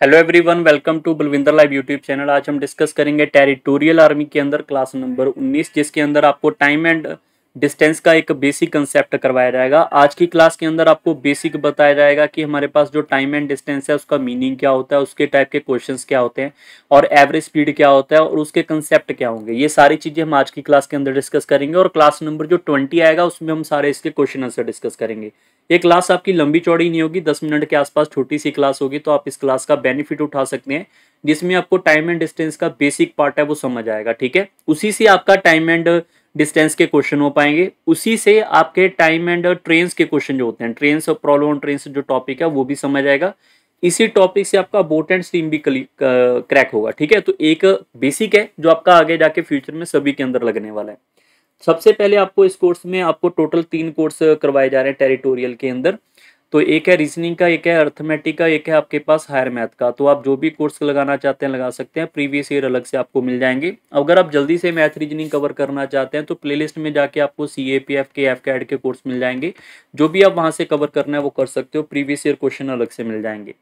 Hello everyone, welcome to Balvinder live YouTube channel. आज हम discuss करेंगे टेरिटोरियल आर्मी के अंदर क्लास नंबर 19, जिसके अंदर आपको टाइम एंड डिस्टेंस का एक बेसिक कंसेप्ट करवाया जाएगा। आज की क्लास के अंदर आपको बेसिक बताया जाएगा कि हमारे पास जो टाइम एंड डिस्टेंस है उसका मीनिंग क्या होता है, उसके टाइप के क्वेश्चंस क्या होते हैं और एवरेज स्पीड क्या होता है और उसके कंसेप्ट क्या होंगे। ये सारी चीजें हम आज की क्लास के अंदर डिस्कस करेंगे और क्लास नंबर जो 20 आएगा उसमें हम सारे इसके क्वेश्चन आंसर डिस्कस करेंगे। ये क्लास आपकी लंबी चौड़ी नहीं होगी, 10 मिनट के आसपास छोटी सी क्लास होगी, तो आप इस क्लास का बेनिफिट उठा सकते हैं जिसमें आपको टाइम एंड डिस्टेंस का बेसिक पार्ट है वो समझ आएगा। ठीक है, उसी से आपका टाइम एंड डिस्टेंस के क्वेश्चन हो पाएंगे, उसी से आपके टाइम एंड ट्रेन्स के क्वेश्चन जो होते हैं, ट्रेन्स और प्रॉब्लम ऑन ट्रेन्स जो टॉपिक है वो भी समझ आएगा। इसी टॉपिक से आपका बोट एंड स्ट्रीम भी क्रैक होगा। ठीक है, तो एक बेसिक है जो आपका आगे जाके फ्यूचर में सभी के अंदर लगने वाला है। सबसे पहले आपको इस कोर्स में आपको टोटल 3 कोर्स करवाए जा रहे हैं टेरिटोरियल के अंदर। तो एक है रीजनिंग का, एक है अर्थमेटिक का, एक है आपके पास हायर मैथ का। तो आप जो भी कोर्स लगाना चाहते हैं लगा सकते हैं, प्रीवियस ईयर अलग से आपको मिल जाएंगे। अगर आप जल्दी से मैथ रीजनिंग कवर करना चाहते हैं तो प्लेलिस्ट में जाके आपको CAPF के FCAT के कोर्स मिल जाएंगे। जो भी आप वहाँ से कवर करना है वो कर सकते हो, प्रीवियस ईयर क्वेश्चन अलग से मिल जाएंगे।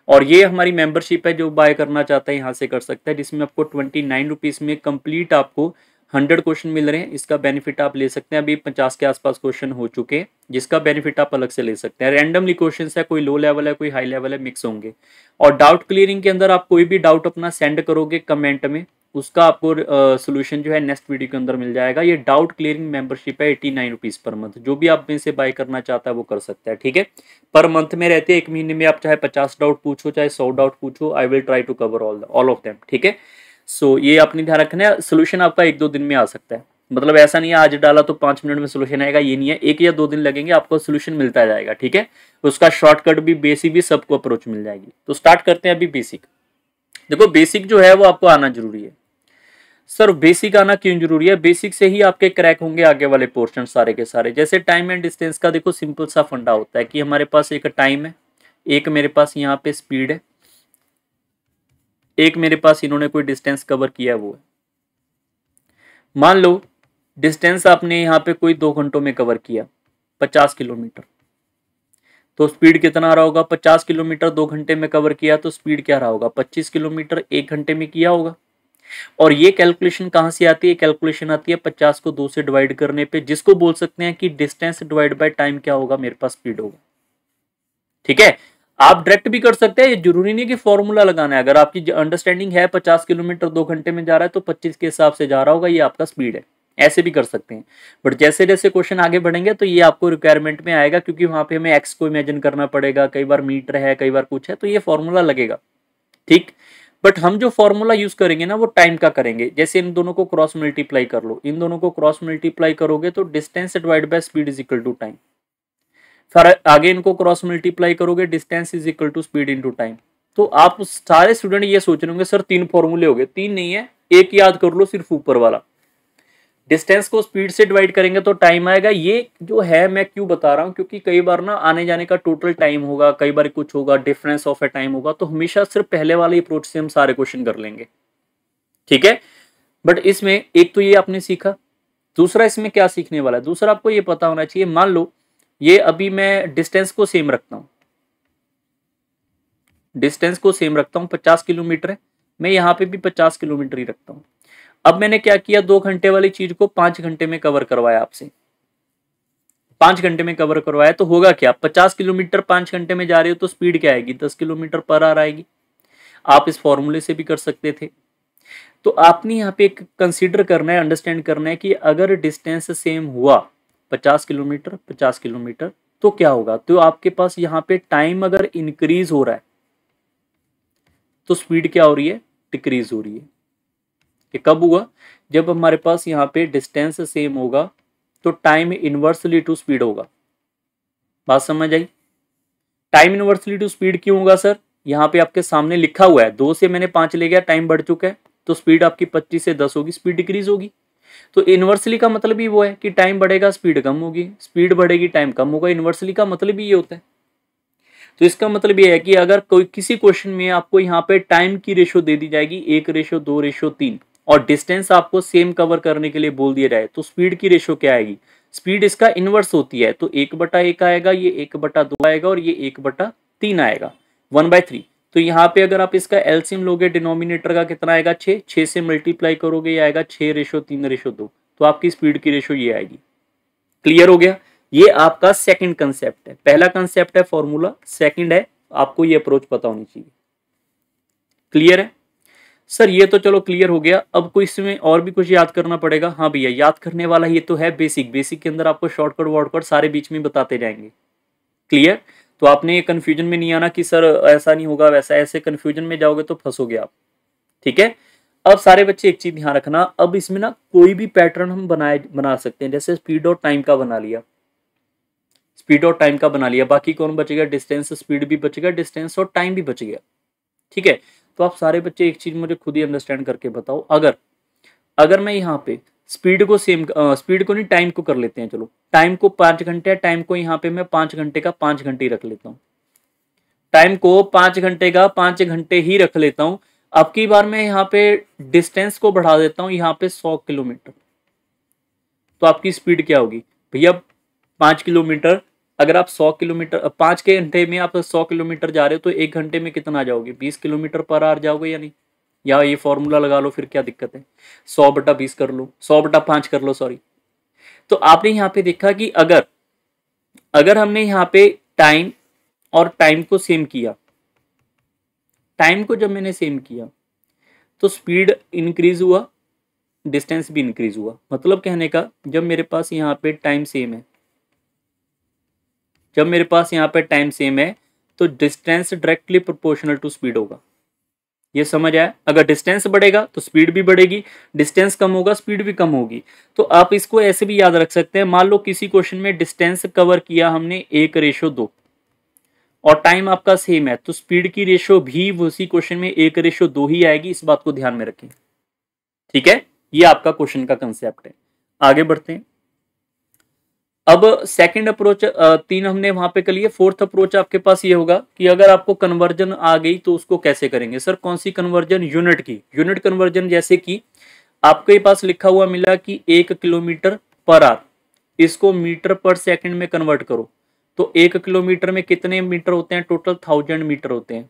और ये हमारी मेंबरशिप है, जो बाय करना चाहता है यहाँ से कर सकता है, जिसमें आपको 29 रुपीज़ में कंप्लीट आपको 100 क्वेश्चन मिल रहे हैं। इसका बेनिफिट आप ले सकते हैं। अभी 50 के आसपास क्वेश्चन हो चुके हैं, जिसका बेनिफिट आप अलग से ले सकते हैं। रैंडमली क्वेश्चन है, कोई लो लेवल है कोई हाई लेवल है, मिक्स होंगे। और डाउट क्लियरिंग के अंदर आप कोई भी डाउट अपना सेंड करोगे कमेंट में, उसका आपको सोल्यूशन जो है नेक्स्ट वीडियो के अंदर मिल जाएगा। ये डाउट क्लियरिंग मेंबरशिप है 89 रुपीज़ पर मंथ। जो भी आप में से बाय करना चाहता है वो कर सकता है। ठीक है, पर मंथ में रहते हैं, एक महीने में आप चाहे 50 डाउट पूछो चाहे 100 डाउट पूछो, I will try to cover all of them. ठीक है, सो ये अपनी ध्यान रखना है। सोल्यूशन आपका 1-2 दिन में आ सकता है, मतलब ऐसा नहीं है आज डाला तो 5 मिनट में सोल्यूशन आएगा, ये नहीं है। 1 या 2 दिन लगेंगे, आपको सोल्यूशन मिलता जाएगा। ठीक है, उसका शॉर्टकट भी बेसिक भी सबको अप्रोच मिल जाएगी। तो स्टार्ट करते हैं अभी बेसिक। देखो बेसिक जो है वो आपको आना जरूरी है। सर बेसिक आना क्यों जरूरी है? बेसिक से ही आपके क्रैक होंगे आगे वाले पोर्शन सारे के सारे। जैसे टाइम एंड डिस्टेंस का देखो सिंपल सा फंडा होता है कि हमारे पास एक टाइम है, एक मेरे पास यहाँ पे स्पीड है, एक मेरे पास इन्होंने कोई डिस्टेंस कवर किया वो है। मान लो डिस्टेंस आपने यहाँ पे कोई 2 घंटों में कवर किया 50 किलोमीटर, तो स्पीड कितना रहा होगा? 50 किलोमीटर 2 घंटे में कवर किया तो स्पीड क्या रहा होगा? 25 किलोमीटर 1 घंटे में किया होगा। और ये कैलकुलेशन कहाँ से आती है? कैलकुलेशन आती है 50 को 2 से डिवाइड करने पे, जिसको बोल सकते हैं कि डिस्टेंस डिवाइड बाय टाइम क्या होगा? मेरे पास स्पीड होगा। ठीक है, आप डायरेक्ट भी कर सकते हैं, ये जरूरी नहीं कि फॉर्मूला लगाना है। अगर आपकी अंडरस्टैंडिंग है 50 किलोमीटर 2 घंटे में जा रहा है तो 25 के हिसाब से जा रहा होगा, ये आपका स्पीड है। ऐसे भी कर सकते हैं, बट जैसे जैसे क्वेश्चन आगे बढ़ेंगे तो ये आपको रिक्वायरमेंट में आएगा, क्योंकि वहां पे हमें एक्स को इमेजिन करना पड़ेगा। कई बार मीटर है, कई बार कुछ है, तो ये फॉर्मूला लगेगा। ठीक, बट हम जो फॉर्मूला यूज करेंगे ना वो टाइम का करेंगे। जैसे इन दोनों को क्रॉस मल्टीप्लाई कर लो, इन दोनों को क्रॉस मल्टीप्लाई करोगे तो distance divide by speed is equal to time. फिर आगे इनको क्रॉस मल्टीप्लाई करोगे, distance is equal to speed into time. तो आप सारे स्टूडेंट ये सोच रहे होंगे सर 3 फॉर्मूले हो गए। 3 नहीं है, एक याद कर लो सिर्फ ऊपर वाला। डिस्टेंस को स्पीड से डिवाइड करेंगे तो टाइम आएगा। ये जो है मैं क्यों बता रहा हूँ, क्योंकि कई बार ना आने जाने का टोटल टाइम होगा, कई बार कुछ होगा, डिफरेंस ऑफ ए टाइम होगा, तो हमेशा सिर्फ पहले वाले अप्रोच से हम सारे क्वेश्चन कर लेंगे। ठीक है, बट इसमें एक तो ये आपने सीखा, दूसरा इसमें क्या सीखने वाला है? दूसरा आपको ये पता होना चाहिए, मान लो ये अभी मैं डिस्टेंस को सेम रखता हूं, डिस्टेंस को सेम रखता हूं, 50 किलोमीटर है, मैं यहां पे भी 50 किलोमीटर ही रखता हूं। अब मैंने क्या किया, 2 घंटे वाली चीज को 5 घंटे में कवर करवाया आपसे, 5 घंटे में कवर करवाया, तो होगा क्या? 50 किलोमीटर 5 घंटे में जा रहे हो तो स्पीड क्या आएगी? 10 किलोमीटर पर आवर आएगी। आप इस फॉर्मूले से भी कर सकते थे। तो आपने यहाँ पे एक कंसीडर करना है, अंडरस्टैंड करना है कि अगर डिस्टेंस सेम हुआ 50 किलोमीटर 50 किलोमीटर तो क्या होगा? तो आपके पास यहाँ पे टाइम अगर इंक्रीज हो रहा है तो स्पीड क्या हो रही है? डिक्रीज हो रही है। ये कब हुआ? जब हमारे पास यहाँ पे डिस्टेंस सेम होगा तो टाइम इनवर्सली टू स्पीड होगा। बात समझ आई? टाइम इनवर्सली टू स्पीड क्यों होगा सर? यहाँ पे आपके सामने लिखा हुआ है, 2 से मैंने 5 ले गया, टाइम बढ़ चुका है, तो स्पीड आपकी 25 से 10 होगी, स्पीड डिक्रीज होगी। तो इनवर्सली का मतलब ही वो है कि टाइम बढ़ेगा स्पीड कम होगी, स्पीड बढ़ेगी टाइम कम होगा। इनवर्सली का मतलब ही ये होता है। तो इसका मतलब ये है कि अगर कोई किसी क्वेश्चन में आपको यहाँ पे टाइम की रेशो दे दी जाएगी 1:2:3 और डिस्टेंस आपको सेम कवर करने के लिए बोल दिया जाए, तो स्पीड की रेशो क्या आएगी? स्पीड इसका इनवर्स होती है, तो 1/1 आएगा, ये 1/2 आएगा और ये 1/3 आएगा, 1/3। तो यहाँ पे अगर आप इसका एलसीएम लोगे डिनोमिनेटर का कितना आएगा 6, 6 से मल्टीप्लाई करोगे ये आएगा 6:3:2, तो आपकी स्पीड की रेशो ये आएगी। क्लियर हो गया? ये आपका सेकंड कंसेप्ट है। पहला कंसेप्ट है फॉर्मूला, सेकंड है आपको ये अप्रोच पता होनी चाहिए। क्लियर है सर? ये तो चलो क्लियर हो गया। अब कोई इसमें और भी कुछ याद करना पड़ेगा? हाँ भैया, याद करने वाला ये तो है बेसिक। बेसिक के अंदर आपको शॉर्टकट वॉर्टकट सारे बीच में बताते जाएंगे। क्लियर? तो आपने ये कंफ्यूजन में नहीं आना कि सर ऐसा नहीं होगा वैसा, ऐसे कंफ्यूजन में जाओगे तो फंसोगे आप। ठीक है? अब सारे बच्चे एक चीज ध्यान रखना, अब इसमें ना कोई भी पैटर्न हम बना सकते हैं। जैसे स्पीड और टाइम का बना लिया, स्पीड और टाइम का बना लिया, बाकी कौन बचेगा? डिस्टेंस, स्पीड भी बच गया, डिस्टेंस और टाइम भी बच गया। ठीक है? तो आप सारे बच्चे एक चीज मुझे खुद ही अंडरस्टैंड करके बताओ, अगर मैं यहाँ पे स्पीड को स्पीड को नहीं टाइम को कर लेते हैं, चलो टाइम को 5 घंटे है, टाइम को यहाँ पे मैं 5 घंटे का 5 घंटे ही रख लेता हूँ, टाइम को 5 घंटे का 5 घंटे ही रख लेता हूँ। अब की बार मैं यहाँ पे डिस्टेंस को बढ़ा देता हूँ यहाँ पे 100 किलोमीटर, तो आपकी स्पीड क्या होगी भैया? 5 किलोमीटर, अगर आप 100 किलोमीटर 5 के घंटे में आप 100 किलोमीटर जा रहे हो तो 1 घंटे में कितना जाओगे? 20 किलोमीटर पर आवर जाओगे या नहीं? या ये फॉर्मूला लगा लो, फिर क्या दिक्कत है? 100/20 कर लो, 100/5 कर लो, सॉरी। तो आपने यहाँ पे देखा कि अगर हमने यहाँ पे टाइम और टाइम को सेम किया, टाइम को जब मैंने सेम किया तो स्पीड इंक्रीज हुआ, डिस्टेंस भी इंक्रीज हुआ। मतलब कहने का, जब मेरे पास यहाँ पे टाइम सेम है, जब मेरे पास यहाँ पे टाइम सेम है तो distance directly proportional to speed होगा। ये समझ आया? अगर डिस्टेंस बढ़ेगा तो स्पीड भी बढ़ेगी, डिस्टेंस कम होगा स्पीड भी कम होगी। तो आप इसको ऐसे भी याद रख सकते हैं, मान लो किसी क्वेश्चन में डिस्टेंस कवर किया हमने 1:2 और टाइम आपका सेम है, तो स्पीड की रेशो भी उसी क्वेश्चन में 1:2 ही आएगी। इस बात को ध्यान में रखें। ठीक है? ये आपका क्वेश्चन का कंसेप्ट है। आगे बढ़ते हैं। अब सेकंड अप्रोच 3 हमने वहां पे कर लिए। फोर्थ अप्रोच आपके पास ये होगा कि अगर आपको कन्वर्जन आ गई तो उसको कैसे करेंगे? सर कौन सी कन्वर्जन? यूनिट की। यूनिट कन्वर्जन, जैसे कि आपके पास लिखा हुआ मिला कि 1 किलोमीटर पर आवर, इसको मीटर पर सेकंड में कन्वर्ट करो तो 1 किलोमीटर में कितने मीटर होते हैं? टोटल 1000 मीटर होते हैं।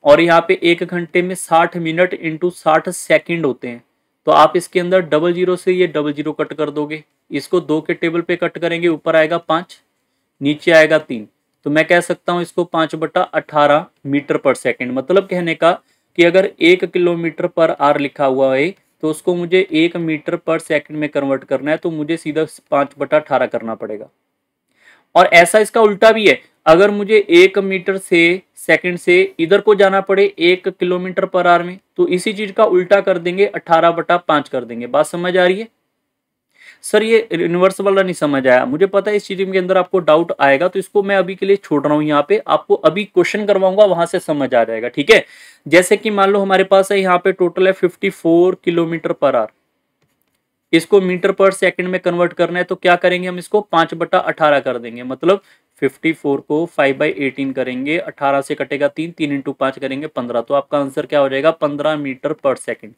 और यहाँ पे 1 घंटे में 60 मिनट इंटू 60 सेकेंड होते हैं। तो आप इसके अंदर 00 से ये 00 कट कर दोगे, इसको 2 के टेबल पे कट करेंगे, ऊपर आएगा 5, नीचे आएगा 3। तो मैं कह सकता हूं इसको 5/18 मीटर पर सेकंड। मतलब कहने का कि अगर 1 किलोमीटर पर आवर लिखा हुआ है तो उसको मुझे 1 मीटर पर सेकंड में कन्वर्ट करना है, तो मुझे सीधा 5/18 करना पड़ेगा। और ऐसा इसका उल्टा भी है, अगर मुझे 1 मीटर से सेकंड से इधर को जाना पड़े 1 किलोमीटर पर आवर में, तो इसी चीज का उल्टा कर देंगे, 18/5 कर देंगे। बात समझ आ रही है? सर ये इनवर्स वाला नहीं समझ आया, मुझे पता है इस चीज के अंदर आपको डाउट आएगा, तो इसको मैं अभी के लिए छोड़ रहा हूं। यहाँ पे आपको अभी क्वेश्चन करवाऊंगा, वहां से समझ आ जाएगा। ठीक है? जैसे कि मान लो हमारे पास है यहाँ पे टोटल है 54 किलोमीटर पर आवर, इसको मीटर पर सेकंड में कन्वर्ट करना है, तो क्या करेंगे हम? इसको 5/18 कर देंगे। मतलब 54 को 5/18 करेंगे, 18 से कटेगा 3, 3 इंटू 5 करेंगे 15, तो आपका आंसर क्या हो जाएगा? 15 मीटर पर सेकंड।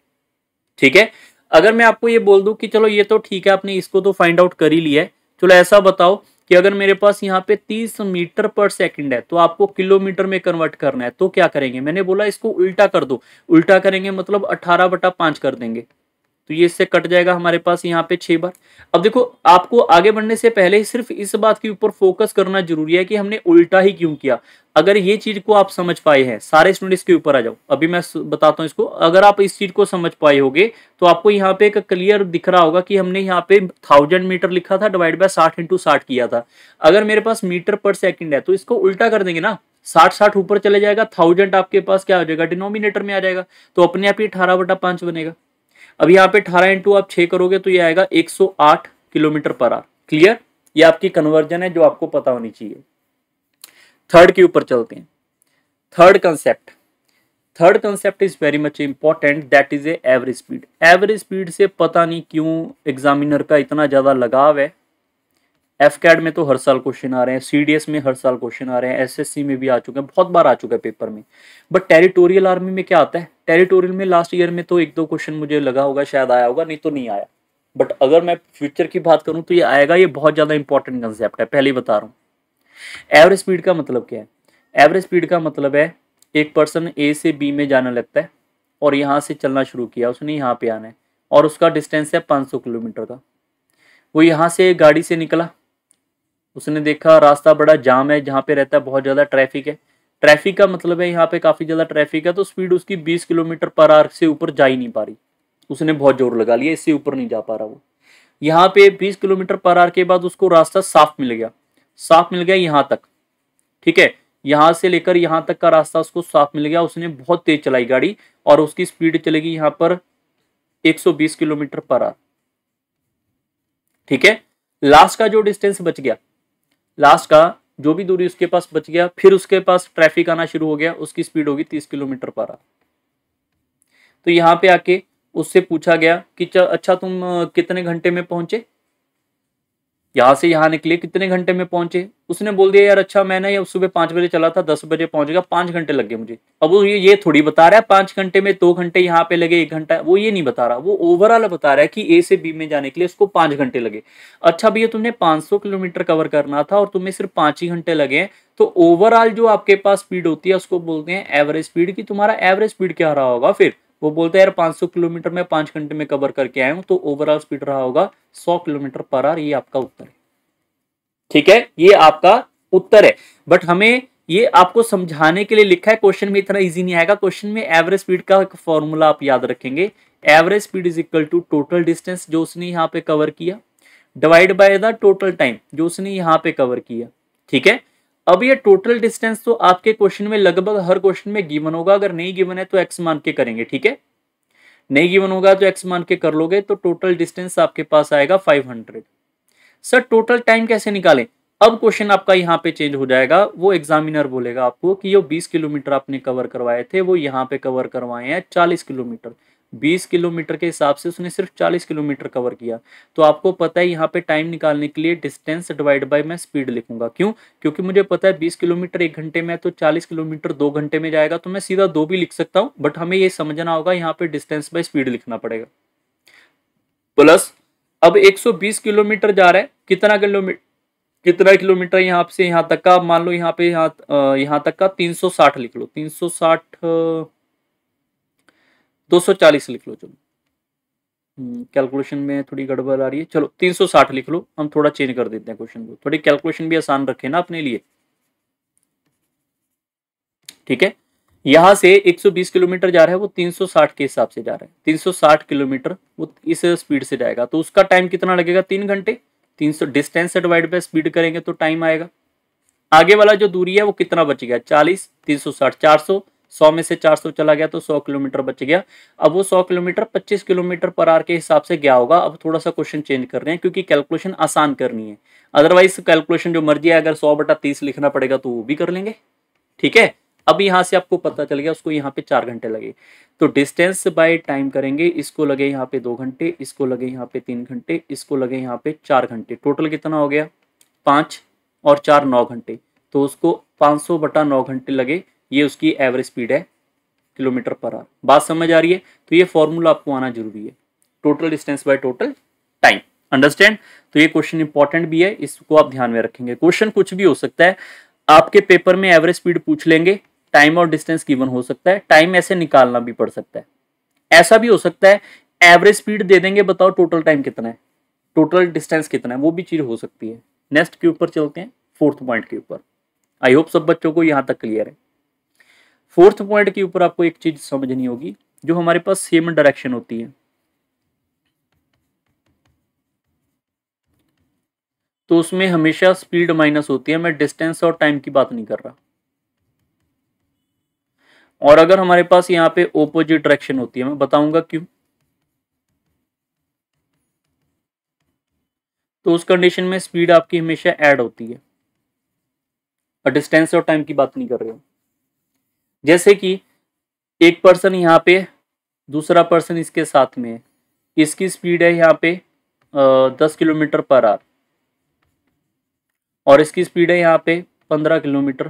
ठीक है? अगर मैं आपको ये बोल दूं कि चलो ये तो ठीक है, आपने इसको तो फाइंड आउट कर ही लिया है, चलो ऐसा बताओ कि अगर मेरे पास यहाँ पे 30 मीटर पर सेकंड है तो आपको किलोमीटर में कन्वर्ट करना है, तो क्या करेंगे? मैंने बोला इसको उल्टा कर दो। उल्टा करेंगे मतलब 18/5 कर देंगे, तो ये इससे कट जाएगा हमारे पास यहाँ पे 6 बार। अब देखो, आपको आगे बढ़ने से पहले सिर्फ इस बात के ऊपर फोकस करना जरूरी है कि हमने उल्टा ही क्यों किया। अगर ये चीज को आप समझ पाए हैं, सारे स्टूडेंट्स के ऊपर आ जाओ, अभी मैं बताता हूँ इसको। अगर आप इस चीज को समझ पाए होगे तो आपको यहाँ पे एक क्लियर दिख रहा होगा कि हमने यहाँ पे 1000 मीटर लिखा था, डिवाइड बाय 60 इंटू 60 किया था। अगर मेरे पास मीटर पर सेकंड है तो इसको उल्टा कर देंगे ना, 60 ऊपर चले जाएगा, 1000 आपके पास क्या हो जाएगा? डिनोमिनेटर में आ जाएगा, तो अपने आप ही 18/5 बनेगा। अब यहाँ पे 18 इंटू आप 6 करोगे तो ये आएगा 108 किलोमीटर पर आवर। क्लियर? ये आपकी कन्वर्जन है जो आपको पता होनी चाहिए। थर्ड के ऊपर चलते हैं। Third concept is very much important, that is a average speed. Average speed से पता नहीं क्यों एग्जामिनर का इतना ज्यादा लगाव है। एफकैड में तो हर साल क्वेश्चन आ रहे हैं, सीडीएस में हर साल क्वेश्चन आ रहे हैं, एसएससी में भी आ चुके हैं, बहुत बार आ चुका है पेपर में। बट टेरिटोरियल आर्मी में क्या आता है? टेरिटोरियल में लास्ट ईयर में तो 1-2 क्वेश्चन मुझे लगा होगा शायद आया होगा, नहीं तो नहीं आया। बट अगर मैं फ्यूचर की बात करूं तो ये आएगा। ये बहुत ज्यादा इंपॉर्टेंट कंसेप्ट है, पहले ही बता रहा हूं। एवरेज स्पीड का मतलब क्या है? एवरेज स्पीड का मतलब है एक पर्सन ए से बी में जाने लगता है और यहाँ से चलना शुरू किया, उसने यहाँ पे आना है और उसका डिस्टेंस है 500 किलोमीटर का। वो यहाँ से गाड़ी से निकला, उसने देखा रास्ता बड़ा जाम है, जहाँ पे रहता है बहुत ज़्यादा ट्रैफिक है। ट्रैफिक का मतलब है यहाँ पे काफ़ी ज़्यादा ट्रैफिक है, तो स्पीड उसकी 20 किलोमीटर पर आवर से ऊपर जा ही नहीं पा रही। उसने बहुत जोर लगा लिया, इससे ऊपर नहीं जा पा रहा वो। यहाँ पे 20 किलोमीटर पर आवर के बाद उसको रास्ता साफ मिल गया, साफ मिल गया यहाँ तक, ठीक है। यहाँ से लेकर यहाँ तक का रास्ता उसको साफ मिल गया। उसने बहुत तेज चलाई गाड़ी और उसकी स्पीड चलेगी यहाँ पर 120 किलोमीटर पर आवर, ठीक है। लास्ट का जो डिस्टेंस बच गया, लास्ट का जो भी दूरी उसके पास बच गया, फिर उसके पास ट्रैफिक आना शुरू हो गया, उसकी स्पीड होगी 30 किलोमीटर पर आवर। तो यहाँ पे आके उससे पूछा गया कि अच्छा तुम कितने घंटे में पहुंचे, यहाँ से यहाँ निकले कितने घंटे में पहुंचे। उसने बोल दिया यार अच्छा मैंने ये सुबह 5 बजे चला था, 10 बजे पहुंचेगा, 5 घंटे लग गए मुझे। अब वो ये थोड़ी बता रहा है 5 घंटे में 2 घंटे यहाँ पे लगे, 1 घंटा, वो ये नहीं बता रहा, वो ओवरऑल बता रहा है कि ए से बी में जाने के लिए उसको 5 घंटे लगे। अच्छा भैया तुमने 500 किलोमीटर कवर करना था और तुम्हें सिर्फ 5 ही घंटे लगे, तो ओवरऑल जो आपके पास स्पीड होती है उसको बोलते हैं एवरेज स्पीड। की तुम्हारा एवरेज स्पीड क्या रहा होगा, फिर वो बोलते हैं यार 500 किलोमीटर में 5 घंटे में कवर करके आया हूं, तो ओवरऑल स्पीड रहा होगा 100 किलोमीटर पर आवर। ये आपका उत्तर है, ठीक है, ये आपका उत्तर है। बट हमें ये आपको समझाने के लिए लिखा है, क्वेश्चन में इतना इजी नहीं आएगा। क्वेश्चन में एवरेज स्पीड का एक फॉर्मूला आप याद रखेंगे, average speed is equal to total distance जो उसने यहाँ पे कवर किया divide by the total time जो उसने यहाँ पे कवर किया, ठीक है। अब ये टोटल डिस्टेंस तो आपके क्वेश्चन में लगभग हर क्वेश्चन में गिवन होगा, अगर नहीं गिवन है तो एक्स मान के करेंगे, ठीक है। नहीं गिवन होगा तो एक्स मान के कर लोगे, तो टोटल डिस्टेंस आपके पास आएगा 500। सर टोटल टाइम कैसे निकालें, अब क्वेश्चन आपका यहाँ पे चेंज हो जाएगा। वो एग्जामिनर बोलेगा आपको कि ये 20 किलोमीटर आपने कवर करवाए थे, वो यहाँ पे कवर करवाए हैं 40 किलोमीटर। 20 किलोमीटर के हिसाब से उसने सिर्फ 40 किलोमीटर कवर किया। तो आपको पता है यहाँ पे टाइम निकालने के लिए डिस्टेंस डिवाइड बाय मैं स्पीड लिखूंगा। क्यों, क्योंकि मुझे पता है 20 किलोमीटर 1 घंटे में, तो 40 किलोमीटर 2 घंटे में जाएगा, तो मैं सीधा 2 भी लिख सकता हूँ, बट हमें ये समझना होगा यहाँ पे डिस्टेंस बाय स्पीड लिखना पड़ेगा। प्लस अब 120 किलोमीटर जा रहा है, कितना किलोमीटर यहाँ से यहाँ तक का, मान लो यहाँ पे यहाँ तक का 360 लिख लो, 360 240 लिख लो, चलो कैलकुलेशन में थोड़ी गड़बड़ आ रही है, चलो 360 लिख लो, हम थोड़ा चेंज कर देते हैं क्वेश्चन को, थोड़ी कैलकुलेशन भी आसान रखे ना अपने लिए, ठीक है। यहां से 120 किलोमीटर जा रहा है, वो 360 के हिसाब से जा रहा है, 360 किलोमीटर वो इस स्पीड से जाएगा, तो उसका टाइम कितना लगेगा, 3 घंटे। 300 डिस्टेंस से डिवाइड बाय स्पीड करेंगे तो टाइम आएगा। आगे वाला जो दूरी है वो कितना बच गया, 40, 360 400, 100 में से 400 चला गया तो 100 किलोमीटर बच गया। अब वो 100 किलोमीटर 25 किलोमीटर पर आवर के हिसाब से गया होगा। अब थोड़ा सा क्वेश्चन चेंज कर रहे हैं क्योंकि कैलकुलेशन आसान करनी है, अदरवाइज कैलकुलेशन जो मर्जी है, अगर 100/30 लिखना पड़ेगा तो वो भी कर लेंगे, ठीक है। अब यहां से आपको पता चल गया उसको यहाँ पे 4 घंटे लगे, तो डिस्टेंस बाय टाइम करेंगे, इसको लगे यहाँ पे 2 घंटे, इसको लगे यहाँ पे 3 घंटे, इसको लगे यहाँ पे 4 घंटे, टोटल कितना हो गया 5 और 4 9 घंटे, तो उसको 500/9 घंटे लगे। ये उसकी एवरेज स्पीड है किलोमीटर पर आवर। बात समझ आ रही है, तो ये फॉर्मूला आपको आना जरूरी है, total distance by total time, understand. तो ये क्वेश्चन इंपॉर्टेंट भी है, इसको आप ध्यान में रखेंगे। क्वेश्चन कुछ भी हो सकता है, आपके पेपर में एवरेज स्पीड पूछ लेंगे, टाइम और डिस्टेंस गिवन हो सकता है, टाइम ऐसे निकालना भी पड़ सकता है, ऐसा भी हो सकता है एवरेज स्पीड दे देंगे, बताओ टोटल टाइम कितना है, टोटल डिस्टेंस कितना है, वो भी चीज हो सकती है। नेक्स्ट के ऊपर चलते हैं, 4th पॉइंट के ऊपर। आई होप सब बच्चों को यहां तक क्लियर है। 4th पॉइंट के ऊपर आपको एक चीज समझनी होगी, जो हमारे पास सेम डायरेक्शन होती है, तो उसमें हमेशा स्पीड माइनस होती है। मैं डिस्टेंस और टाइम की बात नहीं कर रहा। और अगर हमारे पास यहाँ पे ओपोजिट डायरेक्शन होती है, मैं बताऊंगा क्यों, तो उस कंडीशन में स्पीड आपकी हमेशा ऐड होती है, और डिस्टेंस और टाइम की बात नहीं कर रहे हो। जैसे कि एक पर्सन यहाँ पे, दूसरा पर्सन इसके साथ में है, इसकी स्पीड है यहाँ पे 10 किलोमीटर पर आवर, और इसकी स्पीड है यहाँ पे 15 किलोमीटर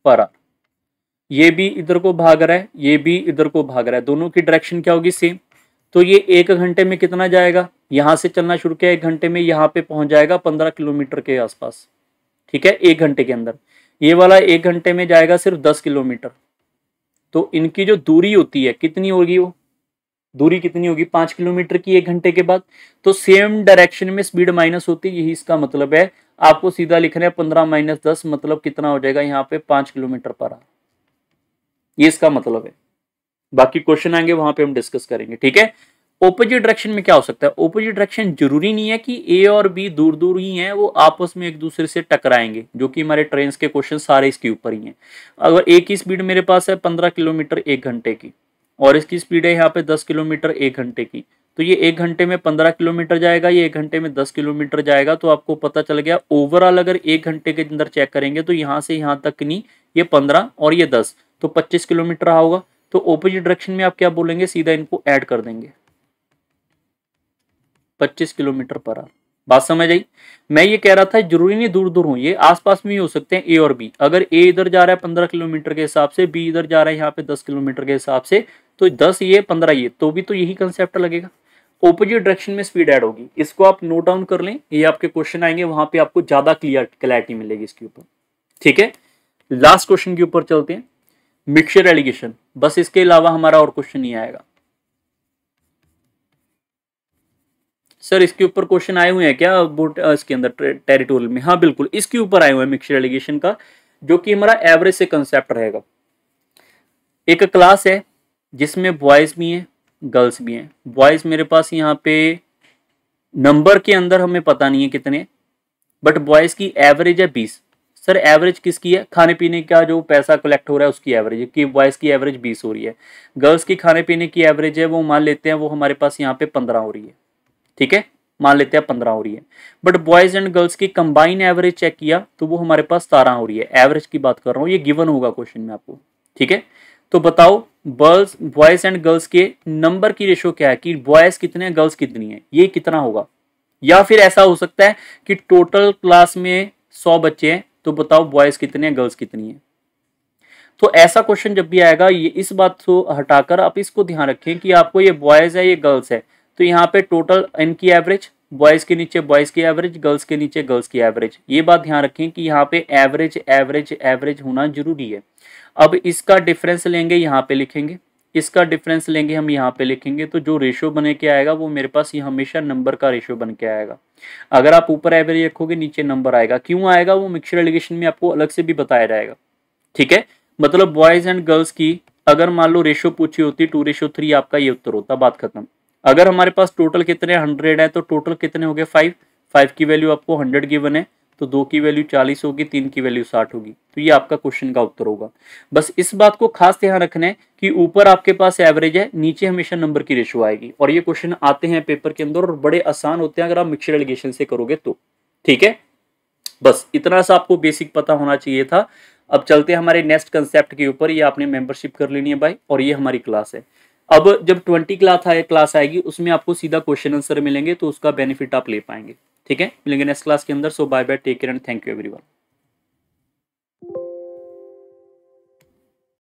पर आवर। ये भी इधर को भाग रहा है, ये भी इधर को भाग रहा है, दोनों की डायरेक्शन क्या होगी, सेम। तो ये 1 घंटे में कितना जाएगा, यहां से चलना शुरू किया 1 घंटे में, यहाँ पे पहुंच जाएगा 15 किलोमीटर के आसपास, ठीक है, 1 घंटे के अंदर। ये वाला 1 घंटे में जाएगा सिर्फ 10 किलोमीटर, तो इनकी जो दूरी होती है कितनी होगी, वो दूरी कितनी होगी 5 किलोमीटर की 1 घंटे के बाद। तो सेम डायरेक्शन में स्पीड माइनस होती है, यही इसका मतलब है। आपको सीधा लिखना है 15 - 10 मतलब कितना हो जाएगा यहाँ पे 5 किलोमीटर पर आवर, ये इसका मतलब है। बाकी क्वेश्चन आएंगे वहां पे हम डिस्कस करेंगे, ठीक है। ऑपोजिट डायरेक्शन में क्या हो सकता है, ऑपोजिट डायरेक्शन जरूरी नहीं है कि ए और बी दूर दूर ही हैं, वो आपस में एक दूसरे से टकराएंगे, जो कि हमारे ट्रेन के क्वेश्चन सारे इसके ऊपर ही हैं। अगर ए की स्पीड मेरे पास है 15 किलोमीटर 1 घंटे की, और इसकी स्पीड है यहाँ पे 10 किलोमीटर 1 घंटे की, तो ये 1 घंटे में 15 किलोमीटर जाएगा, ये 1 घंटे में 10 किलोमीटर जाएगा। तो आपको पता चल गया ओवरऑल अगर 1 घंटे के अंदर चेक करेंगे तो यहाँ से यहाँ तक नहीं, ये 15 और ये 10, तो 25 किलोमीटर होगा। तो ऑपोजिट डायरेक्शन में आप क्या बोलेंगे, सीधा इनको ऐड कर देंगे, 25 किलोमीटर पर आवर। बात समझ आई। मैं ये कह रहा था जरूरी नहीं दूर दूर हो, ये आसपास में ही हो सकते हैं ए और बी। अगर ए इधर जा रहा है 15 किलोमीटर के हिसाब से, बी इधर जा रहा है यहाँ पे 10 किलोमीटर के हिसाब से, तो 10 ये 15 ये, तो भी तो यही कंसेप्ट लगेगा, ऑपोजिट डायरेक्शन में स्पीड ऐड होगी। इसको आप नोट डाउन कर लें, ये आपके क्वेश्चन आएंगे, वहां पे आपको ज्यादा क्लैरिटी मिलेगी इसके ऊपर, ठीक है। लास्ट क्वेश्चन के ऊपर चलते हैं, मिक्सचर एलिगेशन। बस इसके अलावा हमारा और क्वेश्चन नहीं आएगा। सर इसके ऊपर क्वेश्चन आए हुए हैं क्या बोट इसके अंदर टेरिटोरियल में? हाँ बिल्कुल, इसके ऊपर आए हुए हैं मिक्सचर एलिगेशन का, जो कि हमारा एवरेज से कंसेप्ट रहेगा। एक क्लास है जिसमें बॉयज भी हैं गर्ल्स भी हैं। बॉयज मेरे पास यहाँ पे नंबर के अंदर हमें पता नहीं है कितने, बट बॉयज की एवरेज है 20। सर एवरेज किसकी है, खाने पीने का जो पैसा कलेक्ट हो रहा है उसकी एवरेज है, कि बॉयज की एवरेज 20 हो रही है। गर्ल्स की खाने पीने की एवरेज है, वो मान लेते हैं वो हमारे पास यहाँ पे 15 हो रही है, ठीक है, मान लेते हैं 15 हो रही है। बट बॉयज एंड गर्ल्स की कंबाइन एवरेज चेक किया तो वो हमारे पास 17 हो रही है। एवरेज की बात कर रहा हूँ, ये गिवन होगा क्वेश्चन में आपको, ठीक है। तो बताओ बॉयज एंड गर्ल्स के नंबर की रेशो क्या है, कि बॉयज कितने हैं गर्ल्स कितनी है, ये कितना होगा। या फिर ऐसा हो सकता है कि टोटल क्लास में 100 बच्चे हैं, तो बताओ बॉयज कितने हैं गर्ल्स कितनी है। तो ऐसा क्वेश्चन जब भी आएगा, ये इस बात को हटाकर आप इसको ध्यान रखें कि आपको ये बॉयज है ये गर्ल्स है, तो यहाँ पे टोटल इनकी एवरेज, बॉयज के नीचे बॉयज की एवरेज, गर्ल्स के नीचे गर्ल्स की एवरेज। ये बात ध्यान रखें कि यहाँ पे एवरेज एवरेज एवरेज होना जरूरी है। अब इसका डिफरेंस लेंगे यहाँ पे लिखेंगे, इसका डिफरेंस लेंगे हम यहाँ पे लिखेंगे, तो जो रेशियो बने के आएगा वो मेरे पास ये हमेशा नंबर का रेशियो बन के आएगा। अगर आप ऊपर एवरेज रखोगे नीचे नंबर आएगा, क्यों आएगा वो मिक्सचर एलिगेशन में आपको अलग से भी बताया जाएगा, ठीक है। मतलब बॉयज एंड गर्ल्स की अगर मान लो रेशियो पूछी होती 2:3, आपका ये उत्तर होता, बात खत्म। अगर हमारे पास टोटल कितने 100 है, तो टोटल कितने हो गए 5 की वैल्यू आपको 100 गिवन है, तो 2 की वैल्यू 40 होगी, 3 की वैल्यू 60 होगी, तो ये आपका क्वेश्चन का उत्तर होगा। बस इस बात को खास ध्यान रखना है कि ऊपर आपके पास एवरेज है, नीचे हमेशा नंबर की रेशियो आएगी, और ये क्वेश्चन आते हैं पेपर के अंदर और बड़े आसान होते हैं अगर आप मिक्सचर एलिगेशन से करोगे तो, ठीक है। बस इतना सा आपको बेसिक पता होना चाहिए था। अब चलते हैं हमारे नेक्स्ट कंसेप्ट के ऊपर, ये आपने मेंबरशिप कर लेनी है भाई, और ये हमारी क्लास है। अब जब 20 क्लास आएगी उसमें आपको सीधा क्वेश्चन आंसर मिलेंगे, तो उसका बेनिफिट आप ले पाएंगे, ठीक है। मिलेंगे नेक्स्ट क्लास के अंदर। So bye bye, take care and thank you everyone.